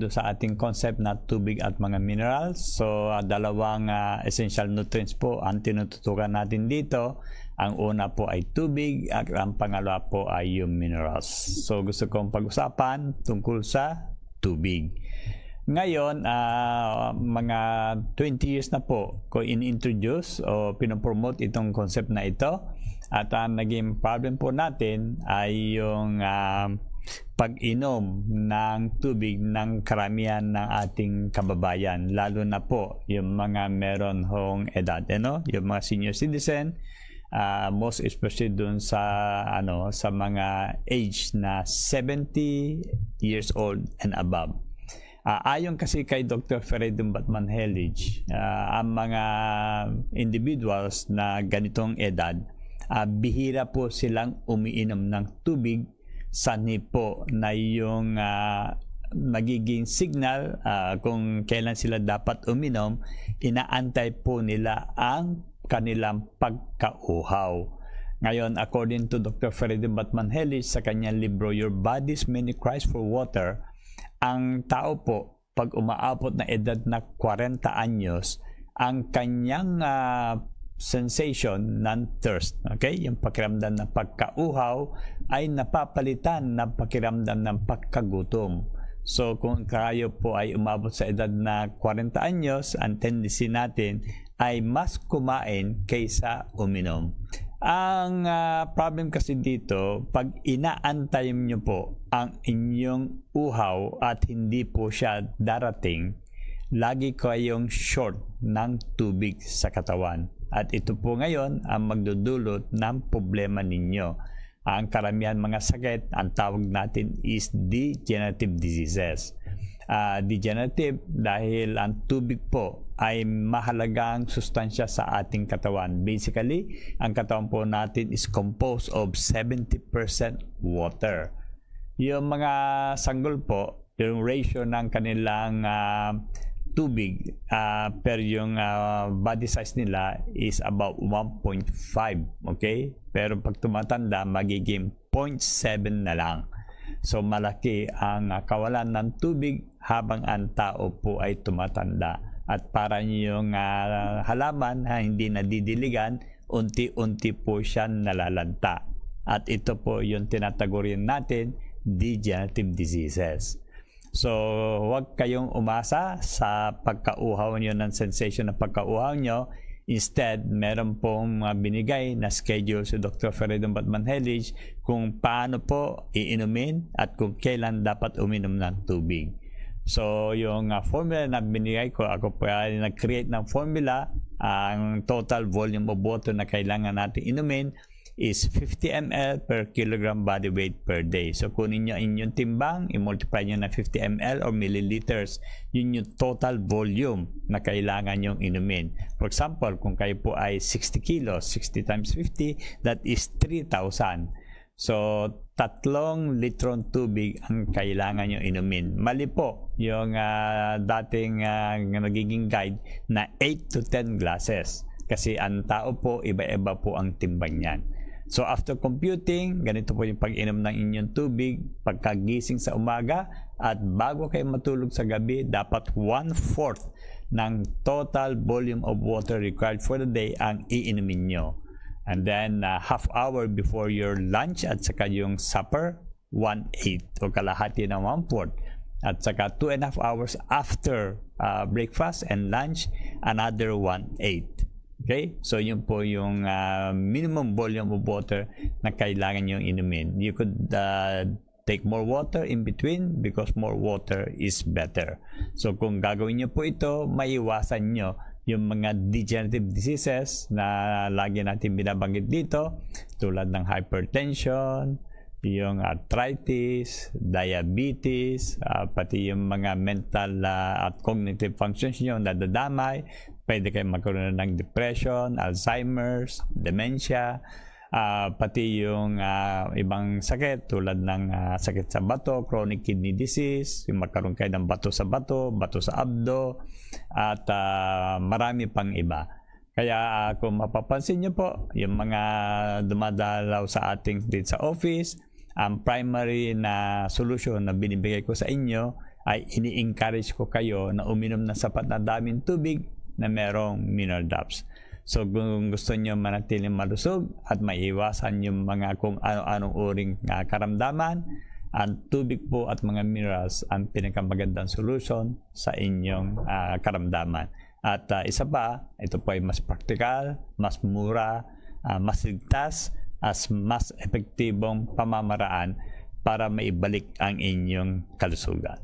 do sa ating concept na tubig at mga minerals. So dalawang essential nutrients po ang tinututukan natin dito. Ang una po ay tubig at ang pangalawa po ay yung minerals. So gusto kong pag-usapan tungkol sa tubig. Ngayon, mga 20 years na po ko in-introduce o pinopromote itong concept na ito. At ang naging problem po natin ay yung pag-inom ng tubig ng karamihan ng ating kababayan. Lalo na po yung mga meron hong edad, yung mga senior citizen, most especially dun sa mga age na 70 years old and above. Ayon kasi kay Dr. Feridun Batmanhelij, ang mga individuals na ganitong edad, bihira po silang umiinom ng tubig, sanhi po na yung magiging signal kung kailan sila dapat uminom, inaantay po nila ang kanilang pagkauhaw. Ngayon, according to Dr. Feridun Batmanhelij sa kanyang libro Your Body's Many Cries for Water, ang tao po, pag umaabot na edad na 40 anyos, ang kanyang sensation ng thirst, okay? Yung pakiramdam ng pagkauhaw ay napapalitan ng pakiramdam ng pagkagutom. So kung kayo po ay umabot sa edad na 40 anyos, ang tendency natin ay mas kumain kaysa uminom. Ang problem kasi dito, pag inaantay nyo po ang inyong uhaw at hindi po siya darating, lagi kayong short ng tubig sa katawan. At ito po ngayon ang magdudulot ng problema ninyo. Ang karamihan mga sakit, ang tawag natin is degenerative diseases. Degenerative dahil ang tubig po ay mahalagang sustansya sa ating katawan. Basically, ang katawan po natin is composed of 70% water. Yung mga sanggol po, yung ratio ng kanilang tubig per yung body size nila is about 1.5, okay? Pero pag tumatanda, magiging 0.7 na lang. So malaki ang kawalan ng tubig habang ang tao po ay tumatanda. At para yung halaman hindi nadidiligan, unti-unti po siya nalalanta. At ito po yung tinatagurin natin, degenerative diseases. So huwag kayong umasa sa pagkauhaw nyo ng sensation ng pagkauhaw nyo. Instead, meron pong binigay na schedule si Dr. Feridun Batmanhelij kung paano po iinumin at kung kailan dapat uminom ng tubig. So, yung formula na binigay ko, ako po ay nag-create ng formula. Ang total volume of water na kailangan natin inumin is 50 ml per kilogram body weight per day. So, kunin nyo inyong timbang, i-multiply nyo na 50 ml or milliliters. Yun yung total volume na kailangan nyong inumin. For example, kung kayo po ay 60 kilos, 60 times 50, that is 3,000. So, 3 litron tubig ang kailangan nyo inumin. Mali po yung dating nagiging guide na 8 to 10 glasses. Kasi ang tao po, iba-iba po ang timbang niyan. So, after computing, ganito po yung pag-inom ng inyong tubig, pagkagising sa umaga, at bago kayo matulog sa gabi, dapat 1/4 ng total volume of water required for the day ang iinumin nyo. And then, half hour before your lunch at saka yung supper, 1/8 o kalahati ng 1/4. At saka 2.5 hours after breakfast and lunch, another 1/8. Okay? So, yun po yung minimum volume of water na kailangan nyo inumin. You could take more water in between because more water is better. So, kung gagawin nyo po ito, maiwasan nyo yung mga degenerative diseases na lagi natin binabanggit dito, tulad ng hypertension, yung arthritis, diabetes, pati yung mga mental at cognitive functions nyo nadadamay. Pwede kayo magkaroon ng depression, Alzheimer's, dementia, pati yung ibang sakit tulad ng sakit sa bato, chronic kidney disease, yung magkaroon kayo ng bato sa abdo, at marami pang iba. Kaya kung mapapansin nyo po, yung mga dumadalaw sa ating dito sa office, ang primary na solution na binibigay ko sa inyo ay ini-encourage ko kayo na uminom ng sapat na daming tubig na merong mineral drops. So kung gusto nyo manatiling malusog at maiwasan yung mga kung ano-anong uring karamdaman, ang tubig po at mga minerals ang pinakamagandang solution sa inyong karamdaman. At isa pa, ito po ay mas praktikal, mas mura, mas ligtas, as mas epektibong pamamaraan para maibalik ang inyong kalusugan.